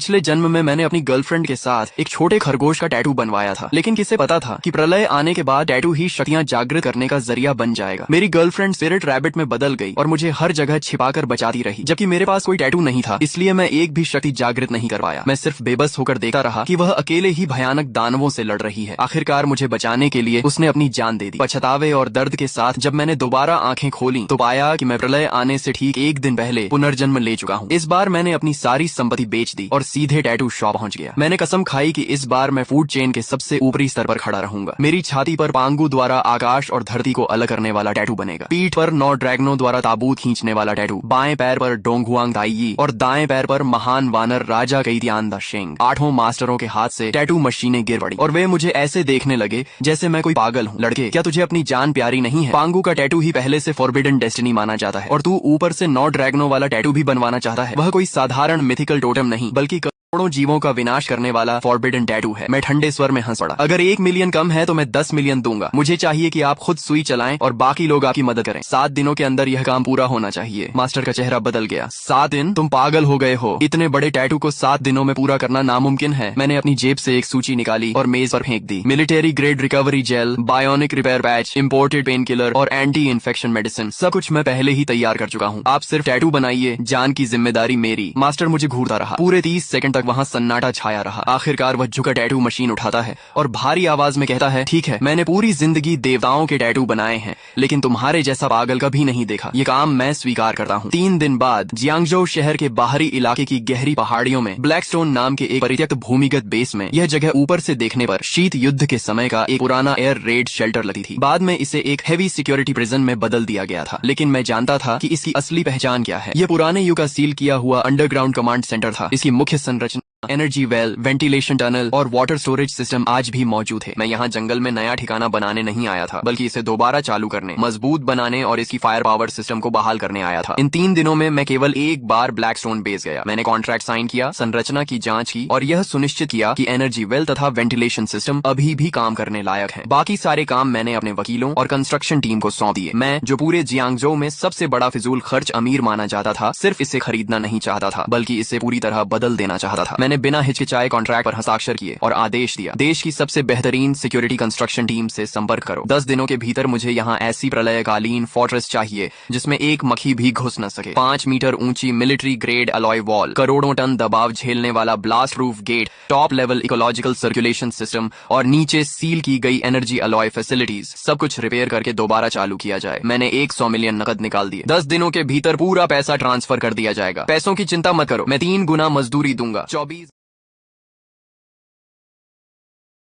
पिछले जन्म में मैंने अपनी गर्लफ्रेंड के साथ एक छोटे खरगोश का टैटू बनवाया था, लेकिन किसे पता था कि प्रलय आने के बाद टैटू ही शक्तियां जागृत करने का जरिया बन जाएगा। मेरी गर्लफ्रेंड स्पिरिट रैबिट में बदल गई और मुझे हर जगह छिपाकर बचाती रही, जबकि मेरे पास कोई टैटू नहीं था, इसलिए मैं एक भी शक्ति जागृत नहीं कर पाया। मैं सिर्फ बेबस होकर देखता रहा कि वह अकेले ही भयानक दानवों से लड़ रही है। आखिरकार मुझे बचाने के लिए उसने अपनी जान दे दी। पछतावे और दर्द के साथ जब मैंने दोबारा आंखें खोली तो पाया कि मैं प्रलय आने से ठीक एक दिन पहले पुनर्जन्म ले चुका हूँ। इस बार मैंने अपनी सारी संपत्ति बेच दी और सीधे टैटू शॉप पहुंच गया। मैंने कसम खाई कि इस बार मैं फूड चेन के सबसे ऊपरी स्तर पर खड़ा रहूंगा। मेरी छाती पर पांगू द्वारा आकाश और धरती को अलग करने वाला टैटू बनेगा। पीठ पर 9 ड्रैगनों द्वारा ताबूत खींचने वाला टैटू। बाएं पैर पर डोंगहुआंग दाइयी और दाएं पैर पर महान वानर राजा कैतियान द शेंग। 8 मास्टरों के हाथ से टैटू मशीनें गिर पड़ी और वे मुझे ऐसे देखने लगे जैसे मैं कोई पागल हूँ। लड़के, क्या तुझे अपनी जान प्यारी नहीं है? पांगू का टैटू ही पहले से फॉरबिडन डेस्टिनी माना जाता है और तू ऊपर से 9 ड्रैगनों वाला टैटू भी बनवाना चाहता है। वह कोई साधारण मिथिकल टोटम नहीं बल्कि करोड़ों जीवों का विनाश करने वाला फॉरबिडन टैटू है। मैं ठंडे स्वर में हंस पड़ा। अगर 1 मिलियन कम है तो मैं 10 मिलियन दूंगा। मुझे चाहिए कि आप खुद सुई चलाएं और बाकी लोग आपकी मदद करें। 7 दिनों के अंदर यह काम पूरा होना चाहिए। मास्टर का चेहरा बदल गया। 7 दिन? तुम पागल हो गए हो। इतने बड़े टैटू को 7 दिनों में पूरा करना नामुमकिन है। मैंने अपनी जेब से एक सूची निकाली और मेज पर फेंक दी। Military grade recovery gel, bionic repair patch, imported pain killer और एंटी इन्फेक्शन मेडिसिन, सब कुछ मैं पहले ही तैयार कर चुका हूँ। आप सिर्फ टैटू बनाइए, जान की जिम्मेदारी मेरी। मास्टर मुझे घूरता रहा। पूरे 30 सेकंड तक वहाँ सन्नाटा छाया रहा। आखिरकार वह झुका टैटू मशीन उठाता है और भारी आवाज में कहता है, ठीक है, मैंने पूरी जिंदगी देवताओं के टैटू बनाए हैं, लेकिन तुम्हारे जैसा पागल कभी नहीं देखा। ये काम मैं स्वीकार करता हूँ। 3 दिन बाद जियांगजो शहर के बाहरी इलाके की गहरी पहाड़ियों में ब्लैकस्टोन नाम के एक परित्यक्त भूमिगत बेस में, यह जगह ऊपर से देखने पर शीत युद्ध के समय का एक पुराना एयर रेड शेल्टर लगती थी। बाद में इसे एक हेवी सिक्योरिटी प्रिजन में बदल दिया गया था, लेकिन मैं जानता था कि इसकी असली पहचान क्या है। यह पुराने युग का सील किया हुआ अंडरग्राउंड कमांड सेंटर था। इसकी मुख्य संरचना, एनर्जी वेल, वेंटिलेशन टनल और वाटर स्टोरेज सिस्टम आज भी मौजूद है। मैं यहाँ जंगल में नया ठिकाना बनाने नहीं आया था, बल्कि इसे दोबारा चालू करने, मजबूत बनाने और इसकी फायर पावर सिस्टम को बहाल करने आया था। इन 3 दिनों में मैं केवल एक बार ब्लैकस्टोन बेस गया। मैंने कॉन्ट्रैक्ट साइन किया, संरचना की जांच की और यह सुनिश्चित किया कि एनर्जी वेल तथा वेंटिलेशन सिस्टम अभी भी काम करने लायक है। बाकी सारे काम मैंने अपने वकीलों और कंस्ट्रक्शन टीम को सौंप दिए। मैं, जो पूरे जियांगजो में सबसे बड़ा फिजूल खर्च अमीर माना जाता था, सिर्फ इसे खरीदना नहीं चाहता था, बल्कि इसे पूरी तरह बदल देना चाहता था। मैंने बिना हिचकिचाए कॉन्ट्रैक्ट पर हस्ताक्षर किए और आदेश दिया, देश की सबसे बेहतरीन सिक्योरिटी कंस्ट्रक्शन टीम से संपर्क करो। 10 दिनों के भीतर मुझे यहाँ ऐसी प्रलयकालीन फोर्ट्रेस चाहिए जिसमें एक मक्खी भी घुस न सके। 5 मीटर ऊंची मिलिट्री ग्रेड अलॉय वॉल, करोड़ों टन दबाव झेलने वाला blast proof gate, top level ecological circulation system और नीचे सील की गई एनर्जी अलॉय फैसिलिटीज, सब कुछ रिपेयर करके दोबारा चालू किया जाए। मैंने 100 मिलियन नकद निकाल दिए। 10 दिनों के भीतर पूरा पैसा ट्रांसफर कर दिया जाएगा। पैसों की चिंता मत करो, मैं 3 गुना मजदूरी दूंगा। 24